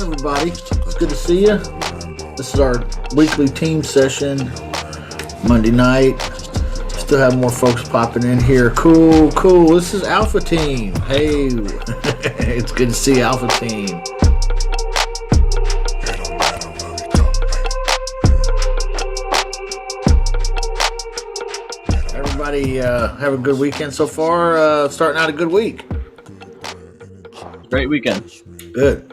everybody. It's good to see you. This is our weekly team session, Monday night. Still have more folks popping in here. Cool. This is Alpha Team. Hey, it's good to see Alpha Team. Everybody have a good weekend so far. Starting out a good week. Great weekend. Good.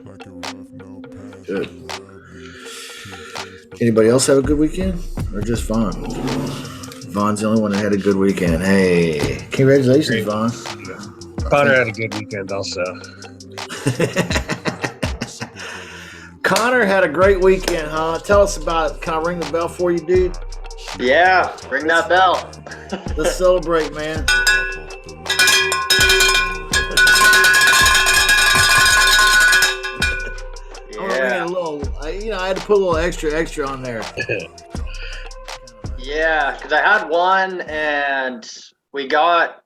Anybody else have a good weekend? Or just Vaughn? Vaughn's the only one that had a good weekend. Hey, congratulations, Vaughn. Connor had a good weekend also. Connor had a great weekend, huh? Tell us about it. Can I ring the bell for you, dude? Yeah, ring that bell. Let's celebrate, man. Yeah. I had to put a little extra on there. Yeah, because I had one and we got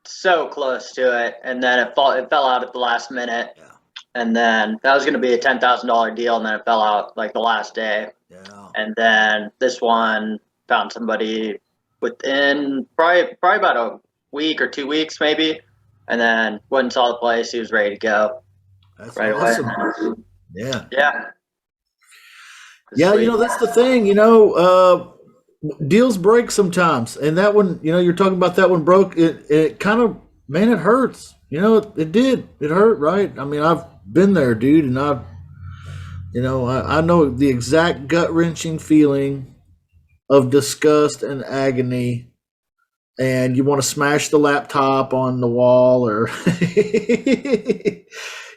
so close to it, and then it fell out at the last minute. Yeah. And then that was going to be a $10,000 deal, and then it fell out like the last day. Yeah. And then this one found somebody within probably about a week or 2 weeks maybe, and then went and saw the place. He was ready to go. That's right awesome. away. Yeah. Yeah, sweet. That's the thing, deals break sometimes. And that one, you're talking about that one broke. It kind of, man, it hurts. It did. It hurt, right? I mean, I've been there, dude, and I know the exact gut-wrenching feeling of disgust and agony, and you want to smash the laptop on the wall, or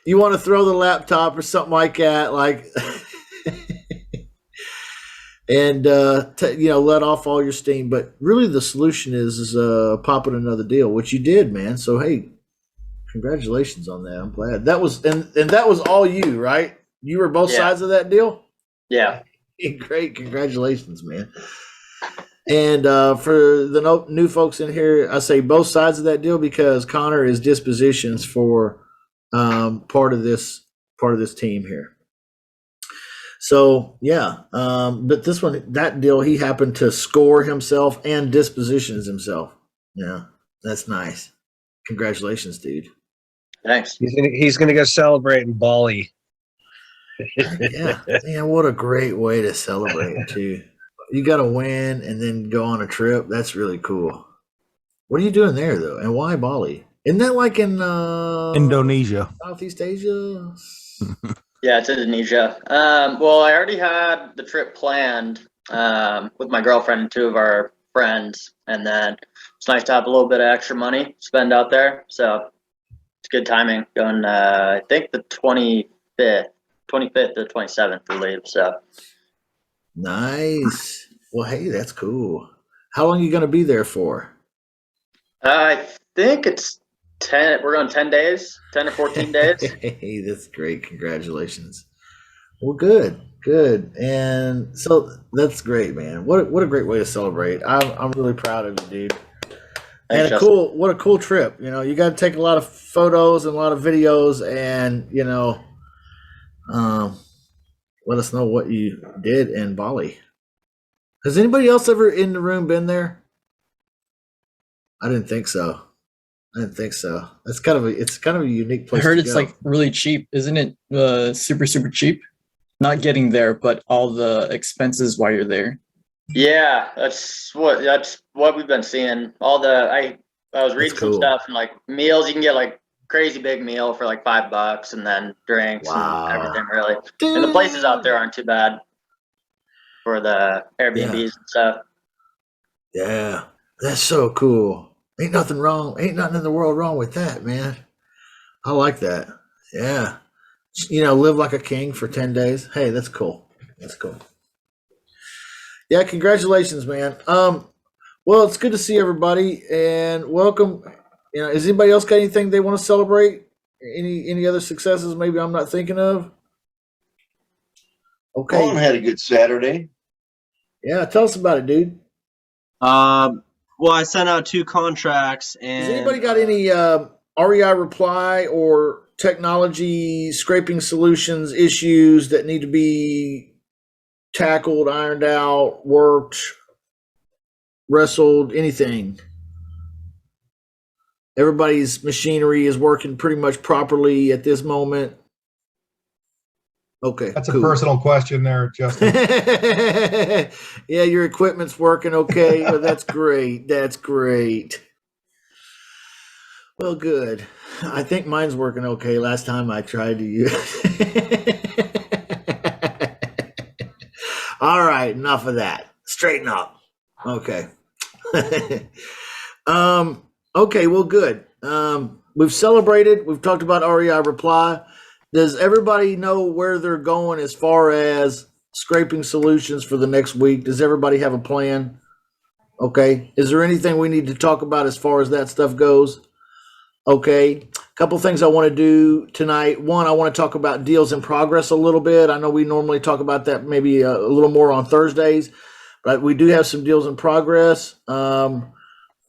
you want to throw the laptop or something like that, and let off all your steam. But really, the solution is popping another deal, which you did, man. So hey, congratulations on that. I'm glad that was and that was all you, right? You were both sides of that deal. Yeah. Great, congratulations, man. And for the new folks in here, I say both sides of that deal because Connor is dispositions for part of this team here. So yeah, but this one, that deal, he happened to score himself and dispositions himself. Yeah, that's nice. Congratulations, dude. Thanks. He's gonna go celebrate in Bali. Yeah, man, what a great way to celebrate too. You got to win and then go on a trip. That's really cool. What are you doing there though, and why Bali? Isn't that like in Indonesia, Southeast Asia? Yeah, it's Indonesia. Well, I already had the trip planned with my girlfriend and two of our friends, and then it's nice to have a little bit of extra money to spend out there. So it's good timing. Going, I think the 25th to 27th we leave. So Nice. Well, hey, that's cool. How long are you going to be there for? I think it's 10. We're going 10 days, 10 or 14 days. Hey, that's great. Congratulations. Well, good. And so that's great, man. What a great way to celebrate. I'm really proud of you, dude. Thanks, And what a cool trip. You got to take a lot of photos and a lot of videos, and let us know what you did in Bali. Has anybody else ever in the room been there? I didn't think so. It's kind of a unique place. I heard to it's go. like really cheap, isn't it? Super cheap. Not getting there, but all the expenses while you're there. Yeah, that's what we've been seeing. I was reading some stuff, and like meals, you can get like crazy big meal for like $5, and then drinks and everything really. Dude. And the places out there aren't too bad for the Airbnbs and stuff. Yeah, that's so cool. Ain't nothing in the world wrong with that, man. I like that. Yeah. Live like a king for 10 days. Hey, that's cool. Yeah, congratulations, man. Well, it's good to see everybody, and welcome. Has anybody else got anything they want to celebrate? Any other successes maybe I'm not thinking of? Okay. Colin had a good Saturday. Yeah, tell us about it, dude. Well, I sent out 2 contracts, and has anybody got any REI reply or technology scraping solutions issues that need to be tackled, ironed out, worked, wrestled, anything? Everybody's machinery is working pretty much properly at this moment. Okay, That's a cool. personal question there, Justin. Yeah, your equipment's working okay. Well, that's great. That's great. Well, good. I think mine's working okay. Last time I tried to use. All right, enough of that. Straighten up. Okay. Okay, well, good. We've celebrated. We've talked about REI Reply. Does everybody know where they're going as far as scraping solutions for the next week? Does everybody have a plan? Okay. Is there anything we need to talk about as far as that stuff goes? Okay. A couple things I want to do tonight. One, I want to talk about deals in progress a little bit. I know we normally talk about that maybe a little more on Thursdays, but we do have some deals in progress.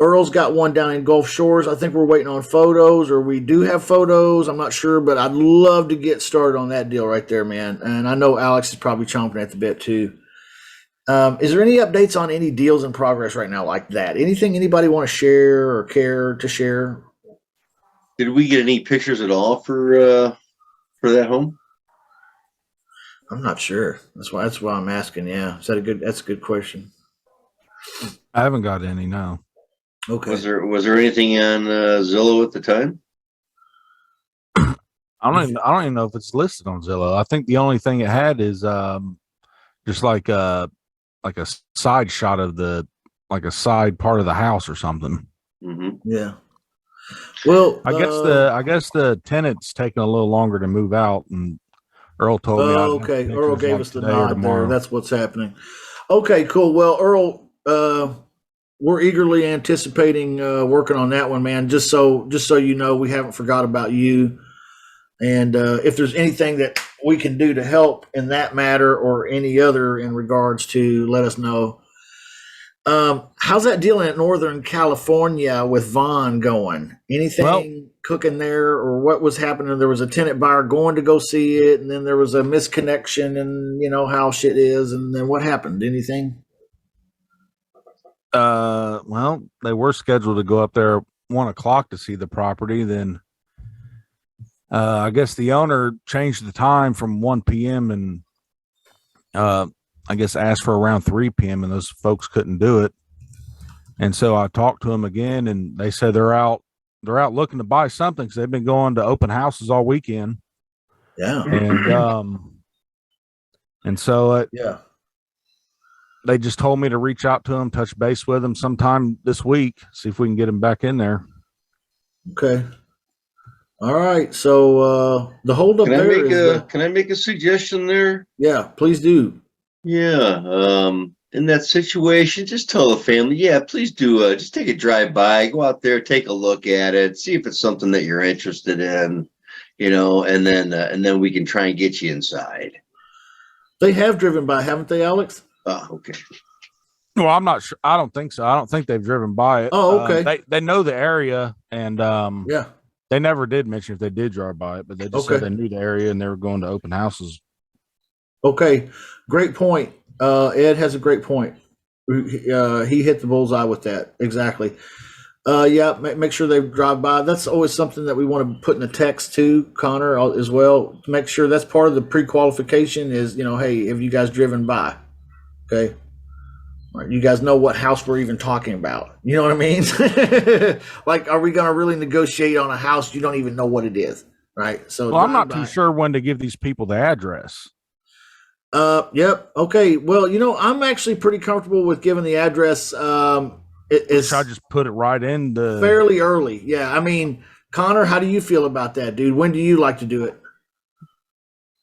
Earl's got one down in Gulf Shores. I think we're waiting on photos, or we do have photos. I'm not sure, but I'd love to get started on that deal right there, man. And I know Alex is probably chomping at the bit too. Is there any updates on any deals in progress right now like that? Anything anybody want to share or care to share? Did we get any pictures at all for that home? I'm not sure. That's why I'm asking. Yeah, that's a good question. I haven't got any, no. Okay. Was there anything on Zillow at the time? I don't even know if it's listed on Zillow. I think the only thing it had is just like a side shot of a side part of the house or something. Mm-hmm. Yeah. Well, I guess the tenant's taking a little longer to move out, and Earl told me. Okay. Earl gave us the today or nod there. tomorrow. That's what's happening. Okay, cool. Well, Earl, we're eagerly anticipating working on that one, man. Just so you know, we haven't forgot about you. And if there's anything that we can do to help in that matter or any other in regards to, let us know. How's that deal in Northern California with Vaughn going? Anything cooking there, or what was happening? There was a tenant buyer going to go see it, and then there was a misconnection, and you know how shit is. And then what happened? Anything? Well, they were scheduled to go up there 1:00 to see the property. Then, I guess the owner changed the time from 1 p.m. and, I guess asked for around 3 p.m. and those folks couldn't do it. And so I talked to them again, and they said they're out looking to buy something because they've been going to open houses all weekend. Yeah. And so Yeah. they just told me to reach out to them, touch base with them sometime this week, see if we can get them back in there. Okay. All right. So the holdup there is Can I make a suggestion there? yeah, please do. Yeah. In that situation, just tell the family, yeah, please do just take a drive by, go out there, take a look at it, see if it's something that you're interested in, and then we can try and get you inside. They have driven by, haven't they, Alex? Oh, okay. Well, I'm not sure. I don't think so. I don't think they've driven by it. Oh, okay. They know the area, and Yeah. they never did mention if they did drive by it, but they just said they knew the area and they were going to open houses. Okay. Great point. Ed has a great point. He hit the bullseye with that. Exactly. Yeah, make sure they drive by. That's always something that we want to put in the text too, Connor, as well. Make sure that's part of the pre-qualification is, hey, have you guys driven by? Okay. All right, you guys know what house we're even talking about. You know what I mean? Like, are we going to really negotiate on a house you don't even know what it is? Right. So, well, I'm not too sure when to give these people the address. Yep. Okay. Well, I'm actually pretty comfortable with giving the address. Should I just put it right in the fairly early? Yeah. I mean, Connor, how do you feel about that, dude? When do you like to do it?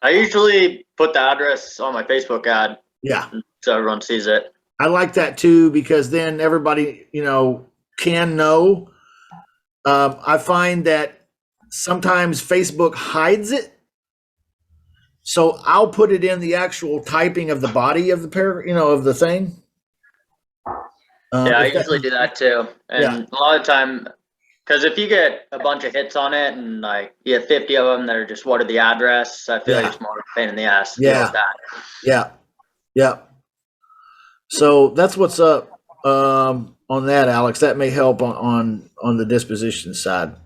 I usually put the address on my Facebook ad. Yeah. So everyone sees it. I like that too, because then everybody, can know. I find that sometimes Facebook hides it. So I'll put it in the actual typing of the body of the of the thing. Yeah, I usually do that too. And a lot of time Because if you get a bunch of hits on it and like you have 50 of them that are just what are the address, I feel like it's more of a pain in the ass to deal with that. Yeah. Yeah. So that's what's up on that, Alex. That may help on the disposition side.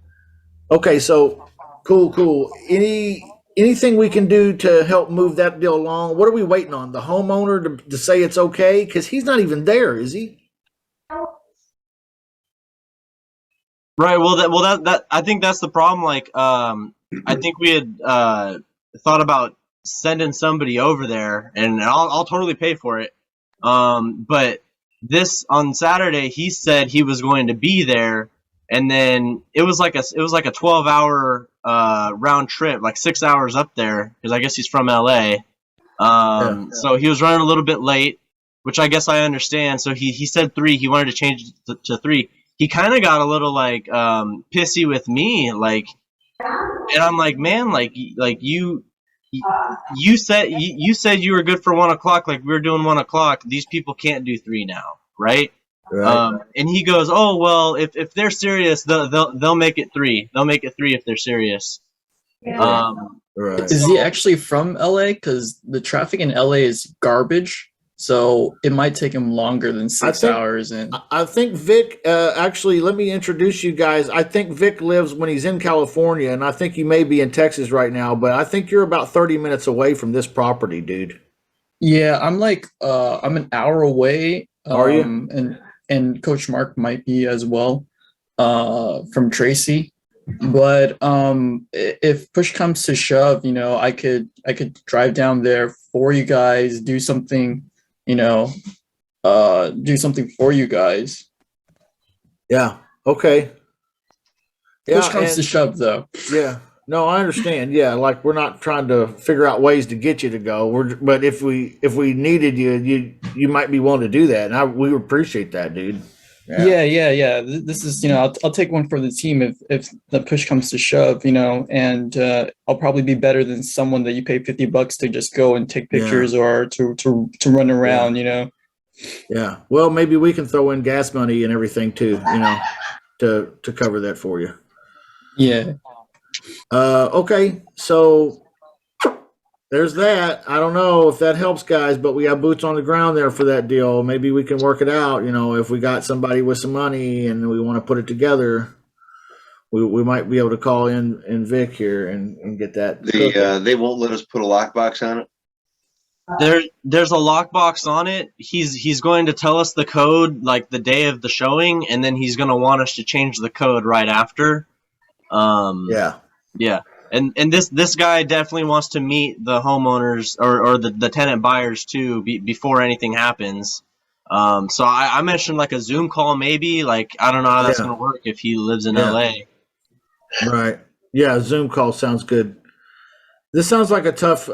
Okay, so cool. Anything we can do to help move that deal along? What are we waiting on? The homeowner to say it's okay? Because he's not even there, is he? Right. Well, that I think that's the problem. Like, I think we had thought about sending somebody over there, and I'll totally pay for it. But this on Saturday, he said he was going to be there, and then it was like a 12-hour round trip, like 6 hours up there, because I guess he's from LA. So he was running a little bit late, which I guess I understand. So he said 3. He wanted to change it to 3. He kind of got a little like pissy with me, like, and I'm like, man, like you said you were good for 1 o'clock, like we were doing 1 o'clock. These people can't do 3 now, right? And he goes, oh well, if they're serious, they'll make it 3. They'll make it 3 if they're serious. Right. Is he actually from LA? Because the traffic in LA is garbage. So it might take him longer than 6 hours. And I think Vic, actually, let me introduce you guys. I think Vic lives when he's in California, and I think you may be in Texas right now, but I think you're about 30 minutes away from this property, dude. yeah, I'm like I'm an hour away. Are you? And Coach Mark might be as well from Tracy. But if push comes to shove, I could drive down there for you guys, do something for you guys. Yeah. Okay. Push comes to shove, though. Yeah. No, I understand. Yeah, like we're not trying to figure out ways to get you to go. But if we needed you might be willing to do that, and we appreciate that, dude. Yeah. This is, I'll take one for the team if the push comes to shove, and I'll probably be better than someone that you pay $50 to just go and take pictures or to run around, Yeah. Well, maybe we can throw in gas money and everything too, to cover that for you. Yeah. Okay. So there's that. I don't know if that helps, guys, but we got boots on the ground there for that deal. Maybe we can work it out. If we got somebody with some money and we want to put it together, we might be able to call in Vic here and get that. They won't let us put a lockbox on it. There's a lockbox on it. He's going to tell us the code like the day of the showing, and then he's going to want us to change the code right after. Yeah. And this guy definitely wants to meet the homeowners or the tenant buyers too before anything happens. So I mentioned like a Zoom call maybe. Like I don't know how that's gonna work if he lives in LA. Right. Yeah, Zoom call sounds good. This sounds like a tough he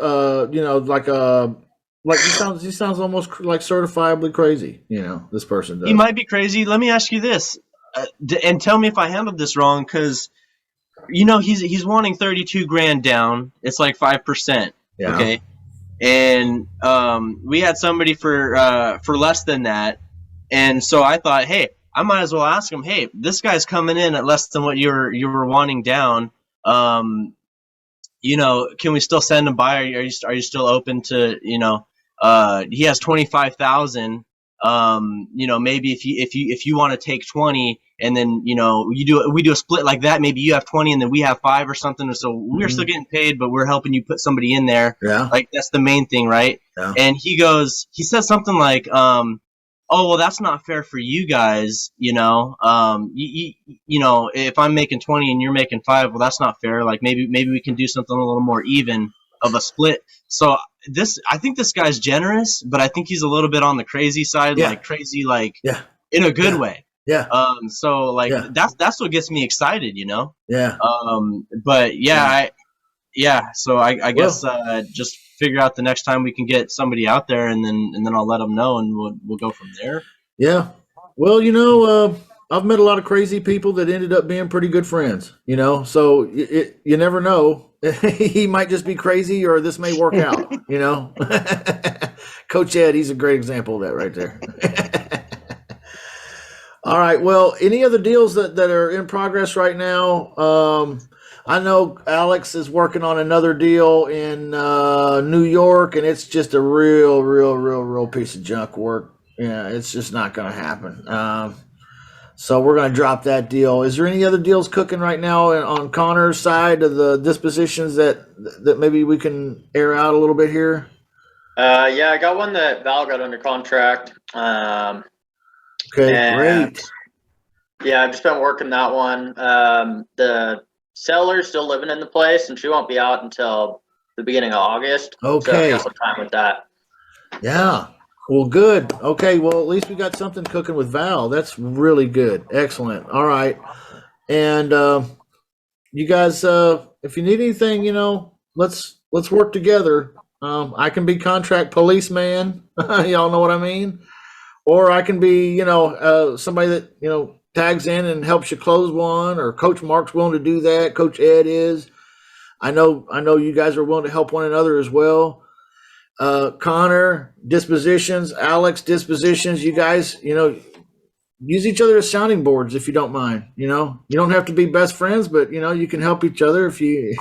sounds almost like certifiably crazy, this person does. He might be crazy. Let me ask you this, and tell me if I handled this wrong, because he's wanting 32 grand down. It's like 5%. Yeah. Okay. And we had somebody for less than that. And so I thought, hey, I might as well ask him, hey, this guy's coming in at less than what you were wanting down. Can we still send him by? Are you still open to, he has 25,000. Maybe if you want to take 20 and then, we do a split like that. Maybe you have 20 and then we have 5 or something. So we're still getting paid, but we're helping you put somebody in there. Yeah. Like that's the main thing. Right. Yeah. And he says something like, oh, well, that's not fair for you guys. if I'm making 20 and you're making 5, well, that's not fair. Like maybe we can do something a little more even of a split. So I think this guy's generous, but I think he's a little bit on the crazy side, like crazy, like in a good way. Yeah. So like that's what gets me excited, Yeah. But so I guess just figure out the next time we can get somebody out there, and then I'll let them know, and we'll go from there. Yeah. Well, I've met a lot of crazy people that ended up being pretty good friends, so you never know. He might just be crazy, or this may work out, Coach Ed, he's a great example of that right there. All right. Well, any other deals that are in progress right now? I know Alex is working on another deal in New York, and it's just a real piece of junk work. Yeah, it's just not going to happen. So we're going to drop that deal. Is there any other deals cooking right now on Connor's side of the dispositions that maybe we can air out a little bit here? Yeah, I got one that Val got under contract. Okay, And great. yeah, I've just been working that one. The seller's still living in the place, and she won't be out until the beginning of August. So I Okay. got some time with that. Yeah. Well, good. Okay. Well, at least we got something cooking with Val. That's really good. Excellent. All right. And you guys, if you need anything, let's work together. I can be contract policeman. Y'all know what I mean? Or I can be, somebody that, tags in and helps you close one, or Coach Mark's willing to do that. Coach Ed is. I know you guys are willing to help one another as well. Connor, dispositions, Alex, dispositions. You guys, use each other as sounding boards if you don't mind. You don't have to be best friends, but you can help each other if you,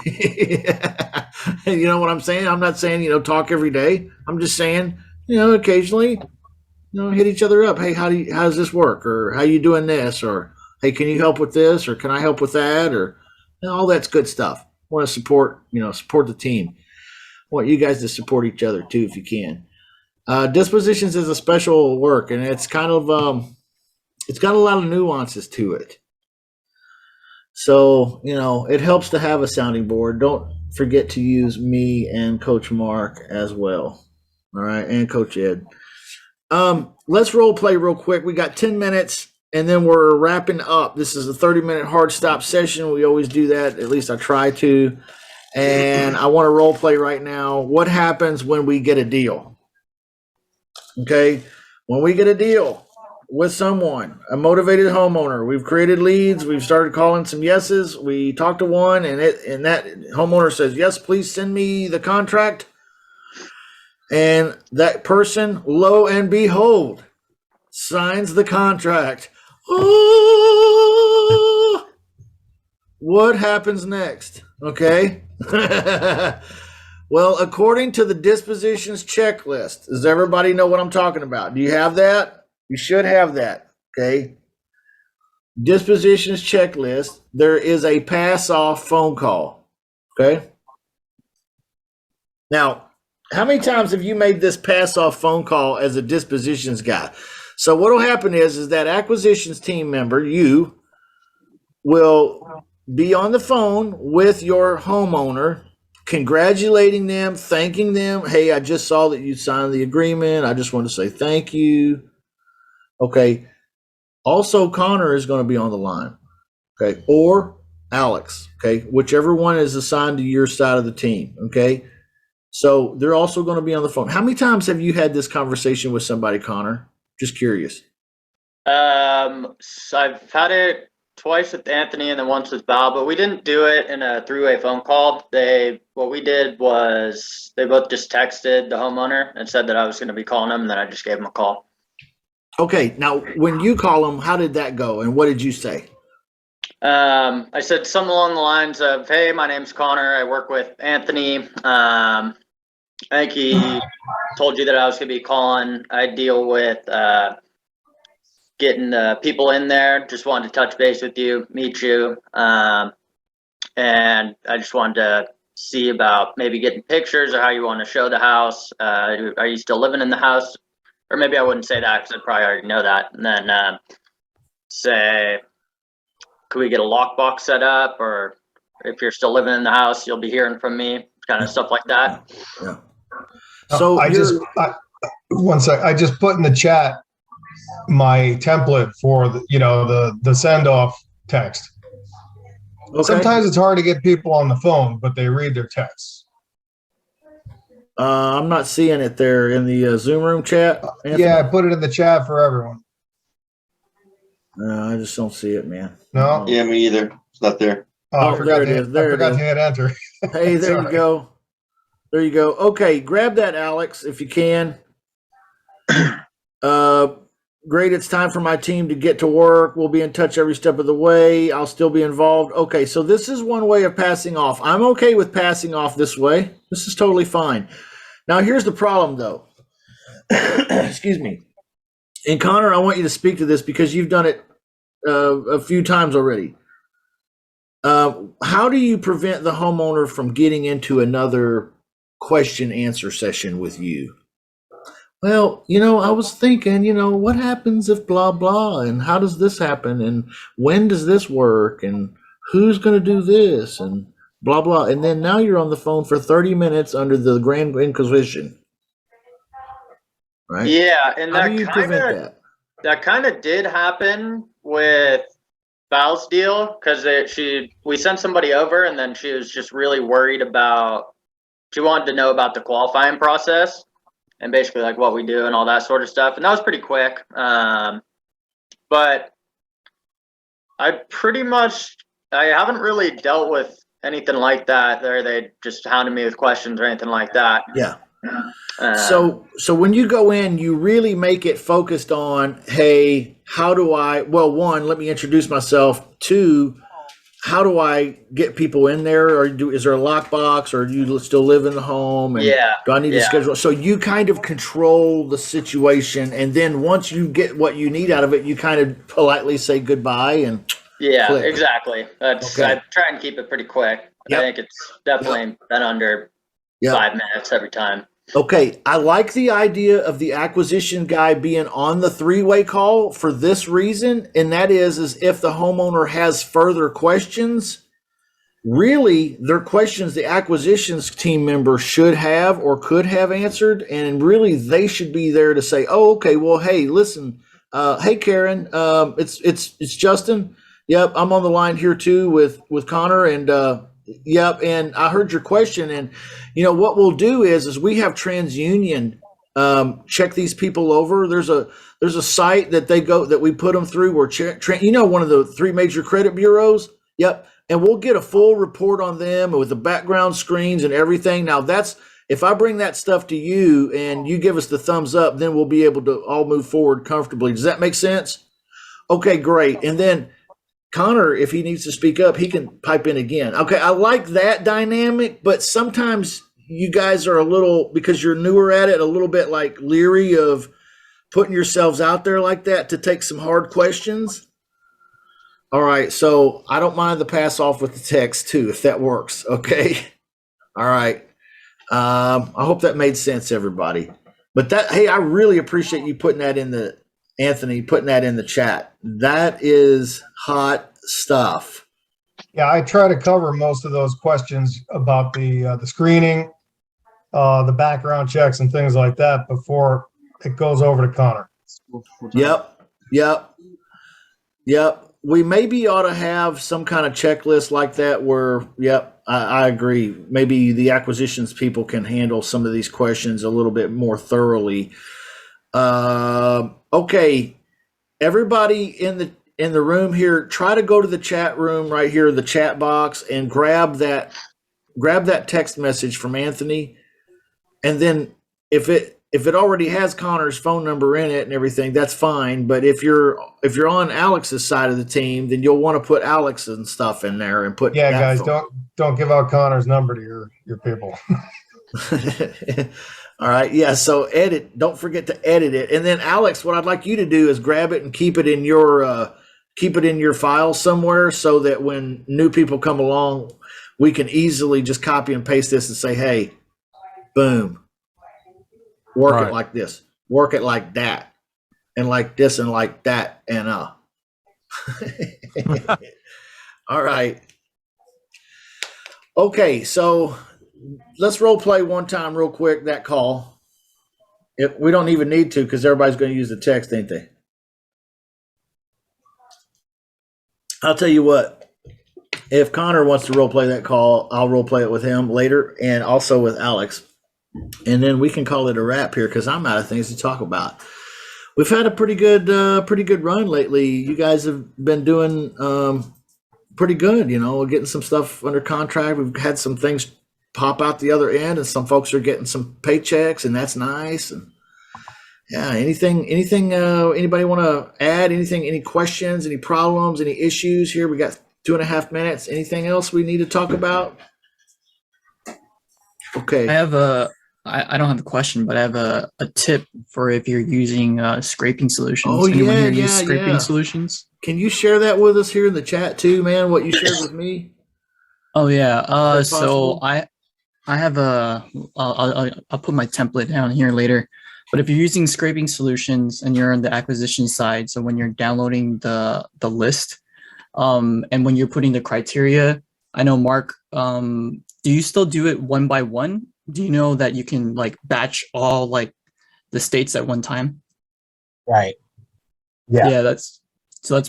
you know what I'm saying. I'm not saying talk every day. I'm just saying occasionally hit each other up. Hey, how does this work? Or how you doing this? Or hey, can you help with this? Or can I help with that? Or all that's good stuff. Want to support the team. Want you guys to support each other too if you can. Dispositions is a special work, and it's kind of it's got a lot of nuances to it. So it helps to have a sounding board. Don't forget to use me and Coach Mark as well. All right, and Coach Ed. Let's role play real quick. We got 10 minutes and then we're wrapping up. This is a 30-minute hard stop session. We always do that. At least I try to. And I want to role play right now. What happens when we get a deal? Okay. When we get a deal with someone, a motivated homeowner, we've created leads. We've started calling some yeses. We talked to one and that homeowner says, yes, please send me the contract. And that person, lo and behold, signs the contract. Oh, what happens next? Okay. Well, according to the dispositions checklist, does everybody know what I'm talking about? Do you have that? You should have that. Okay. Dispositions checklist. There is a pass off phone call. Okay. Now, how many times have you made this pass off phone call as a dispositions guy? So what will happen is that acquisitions team member, you will be on the phone with your homeowner, congratulating them, thanking them. Hey, I just saw that you signed the agreement. I just want to say thank you. Okay. Also, Connor is going to be on the line. Okay. Or Alex. Okay. Whichever one is assigned to your side of the team. Okay. So they're also going to be on the phone. How many times have you had this conversation with somebody, Connor? Just curious. So I've had it twice with Anthony and then once with Val, but we didn't do it in a three-way phone call. What we did was they both just texted the homeowner and said that I was going to be calling them, and then I just gave them a call. Okay. Now, when you call them, how did that go, and what did you say? I said something along the lines of, "Hey, my name's Connor. I work with Anthony. I think he told you that I was going to be calling. I deal with getting people in there. Just wanted to touch base with you, meet you, and I just wanted to see about maybe getting pictures or how you want to show the house. Are you still living in the house?" Or maybe I wouldn't say that because I probably already know that. And then say, could we get a lockbox set up? Or if you're still living in the house, you'll be hearing from me, kind of stuff like that. Yeah. So I just put in the chat my template for the send off text. okay. Sometimes it's hard to get people on the phone, but they read their texts. I'm not seeing it there in the Zoom room chat. Anthony? Yeah, I put it in the chat for everyone. No, I just don't see it, man. No? Yeah, me either. It's not there. Oh, Oh, I forgot, there it is. There I it forgot is. to hit enter. Hey, there you Sorry. go. There you go. Okay, grab that, Alex, if you can. Great. It's time for my team to get to work. We'll be in touch every step of the way. I'll still be involved. Okay, so this is one way of passing off. I'm okay with passing off this way. This is totally fine. Now, here's the problem, though. Excuse me. And Connor, I want you to speak to this because you've done it a few times already. How do you prevent the homeowner from getting into another question answer session with you? Well, I was thinking, what happens if blah, blah, and how does this happen? And when does this work? And who's going to do this? And blah, blah. And then now you're on the phone for 30 minutes under the Grand Inquisition. Right? Yeah, and How do you prevent that? That kind of did happen with Val's deal because we sent somebody over and then she was just really worried she wanted to know about the qualifying process and basically like what we do and all that sort of stuff. And that was pretty quick. But I haven't really dealt with anything like that there. They just hounded me with questions or anything like that. Yeah. So when you go in, you really make it focused on, hey, one, let me introduce myself. Two, how do I get people in there? Or is there a lockbox, or do you still live in the home? And do I need to schedule? So you kind of control the situation, and then once you get what you need out of it, you kind of politely say goodbye and click. Exactly. I try and keep it pretty quick. Yep. I think it's definitely been under 5 minutes every time. Okay, I like the idea of the acquisition guy being on the three-way call for this reason, and that is if the homeowner has further questions, really their questions the acquisitions team member should have or could have answered, and really they should be there to say, oh, okay, well, hey, listen, hey, Karen, it's Justin. Yep, I'm on the line here too with Connor, and yep, and I heard your question, and what we'll do is we have TransUnion check these people over. There's a site that we put them through where one of the three major credit bureaus. Yep, and we'll get a full report on them with the background screens and everything. Now if I bring that stuff to you and you give us the thumbs up, then we'll be able to all move forward comfortably. Does that make sense? Okay, great. And then Connor, if he needs to speak up, he can pipe in again. Okay, I like that dynamic, but sometimes you guys are a little, because you're newer at it, a little bit like leery of putting yourselves out there like that to take some hard questions. All right, so I don't mind the pass off with the text too, if that works. Okay. All right. I hope that made sense, everybody. But hey, I really appreciate you putting that in the chat. That is hot stuff. Yeah, I try to cover most of those questions about the screening, the background checks and things like that before it goes over to Connor. Yep. We maybe ought to have some kind of checklist like that where, I agree. Maybe the acquisitions people can handle some of these questions a little bit more thoroughly. Okay, everybody in the room here, try to go to the chat room right here, the chat box, and grab that text message from Anthony. And then if it already has Connor's phone number in it and everything, that's fine. But if you're on Alex's side of the team, then you'll want to put Alex and stuff in there and put. Yeah, guys, don't give out Connor's number to your people. All right. Yeah. So don't forget to edit it. And then Alex, what I'd like you to do is grab it and keep it in your file somewhere so that when new people come along, we can easily just copy and paste this and say, hey, boom, work it like this, work it like that, and like this and like that. And, all right. Okay. So let's role play one time real quick, that call. We don't even need to because everybody's going to use the text, ain't they? I'll tell you what, if Connor wants to role play that call, I'll role play it with him later and also with Alex. And then we can call it a wrap here because I'm out of things to talk about. We've had a pretty good run lately. You guys have been doing pretty good, getting some stuff under contract. We've had some things pop out the other end, and some folks are getting some paychecks, and that's nice. Yeah. Anything? Anybody want to add anything? Any questions? Any problems? Any issues? Here we got 2.5 minutes. Anything else we need to talk about? Okay. I don't have a question, but I have a tip for if you're using scraping solutions. Oh, Anyone yeah, here use yeah, scraping yeah. solutions? Can you share that with us here in the chat too, man? What you shared with me? Oh yeah. Is that So possible? I have I'll put my template down here later. But if you're using scraping solutions and you're on the acquisition side, so when you're downloading the list, and when you're putting the criteria, I know Mark, do you still do it one by one? Do you know that you can like batch all like the states at one time? Right. Yeah. Yeah, that's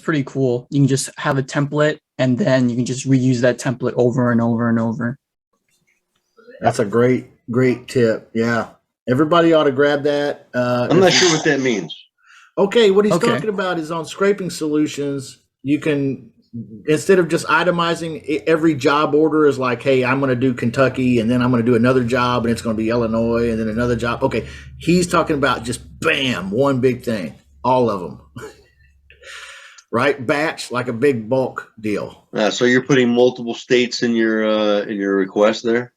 pretty cool. You can just have a template and then you can just reuse that template over and over and over. That's a great tip. Yeah. Everybody ought to grab that. I'm not sure what that means. Okay, what he's Okay. talking about is on scraping solutions, you can, instead of just itemizing every job order is like, hey, I'm going to do Kentucky and then I'm going to do another job and it's going to be Illinois and then another job. Okay, he's talking about just bam, one big thing, all of them. Right? Batch, like a big bulk deal. So you're putting multiple states in your request there?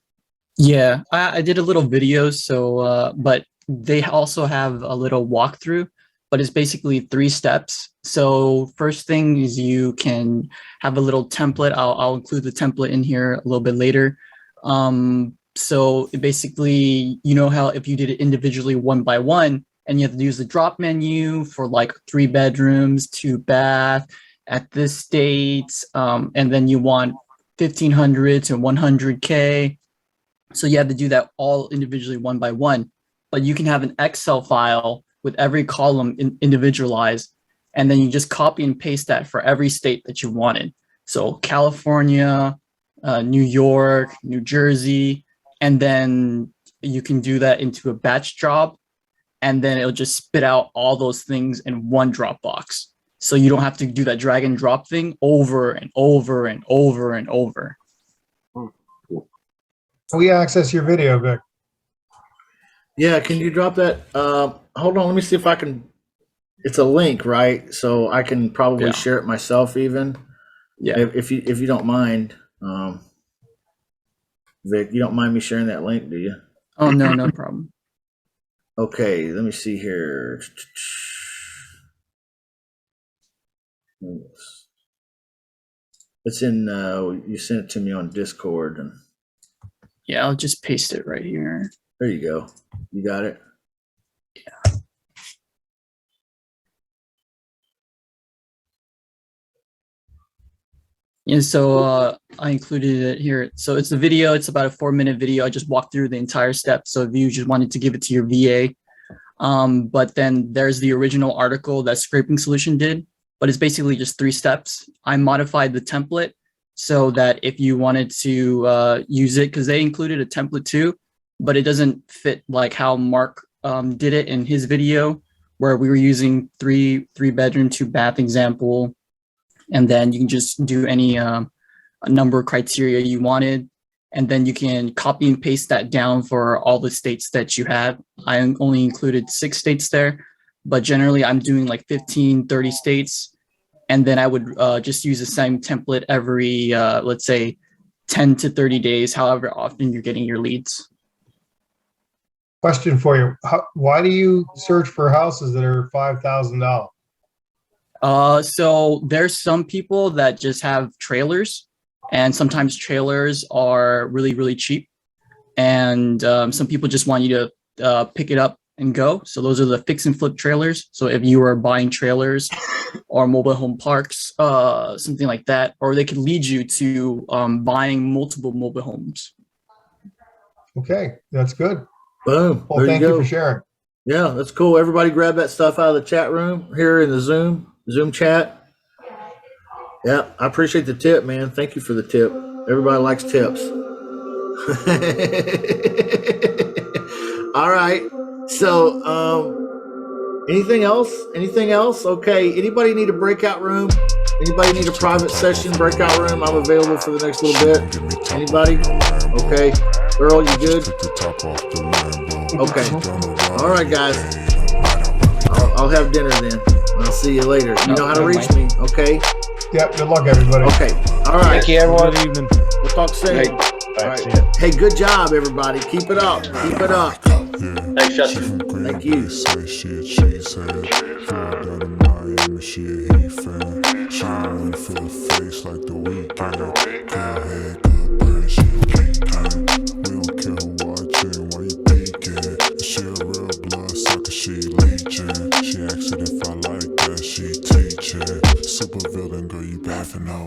Yeah, I did a little video, so but they also have a little walkthrough, but it's basically 3 steps. So first thing is you can have a little template. I'll include the template in here a little bit later. So basically, you know how if you did it individually one by one, and you have to use the drop menu for like 3 bedrooms, 2 bath at this state, and then you want 1,500 to 100K. So you have to do that all individually one by one, but you can have an Excel file with every column individualized, and then you just copy and paste that for every state that you wanted. So California, New York, New Jersey, and then you can do that into a batch job, and then it'll just spit out all those things in one Dropbox. So you don't have to do that drag and drop thing over and over and over and over. We access your video, Vic. Yeah, can you drop that? Hold on, let me see if I can. It's a link, right? So I can probably share it myself, even. Yeah. If you don't mind, Vic, you don't mind me sharing that link, do you? Oh no, no problem. Okay, let me see here. It's in. You sent it to me on Discord, and Yeah, I'll just paste it right here. there you go. You got it. Yeah. And so I included it here. So it's a video. It's about a 4-minute video. I just walked through the entire step. So if you just wanted to give it to your VA, but then there's the original article that Scraping Solution did, but it's basically just 3 steps. I modified the template so that if you wanted to use it, because they included a template too, but it doesn't fit like how Mark did it in his video, where we were using 3 bedroom, 2 bath example. And then you can just do any a number of criteria you wanted. And then you can copy and paste that down for all the states that you have. I only included 6 states there, but generally I'm doing like 15, 30 states. And then I would just use the same template every, let's say, 10 to 30 days, however often you're getting your leads. Question for you. Why do you search for houses that are $5,000? So there's some people that just have trailers, and sometimes trailers are really, really cheap. And some people just want you to pick it up and go. So those are the fix and flip trailers. So if you are buying trailers or mobile home parks, something like that, or they could lead you to buying multiple mobile homes. Okay, that's good. Boom. Well, There thank you you go. for sharing. Yeah, that's cool. Everybody grab that stuff out of the chat room here in the Zoom chat. Yeah, I appreciate the tip, man. Thank you for the tip. Everybody likes tips. All right. So, anything else? Anything else? Okay. Anybody need a breakout room? Anybody need a private session, breakout room? I'm available for the next little bit. Anybody? Okay. Earl, you good? Okay. All right, guys. I'll have dinner then. I'll see you later. You know how to never reach me, okay? Yep, good luck, everybody. Okay. All right. Thank you, everyone. Good evening. We'll talk soon. Right. All right. See ya. Hey, good job, everybody. Keep it up. Keep it up. Thanks, Justin. Thank you. Say she a cheesehead. Feel down in Miami, she a Heat fan. She don't feel the face like the weekend. Good head, good bread, she geeking. We don't care who watching, why you peeking. She a real blood sucker, she leeching. She asking if I like that, she teaching. Super villain, girl, you bad for no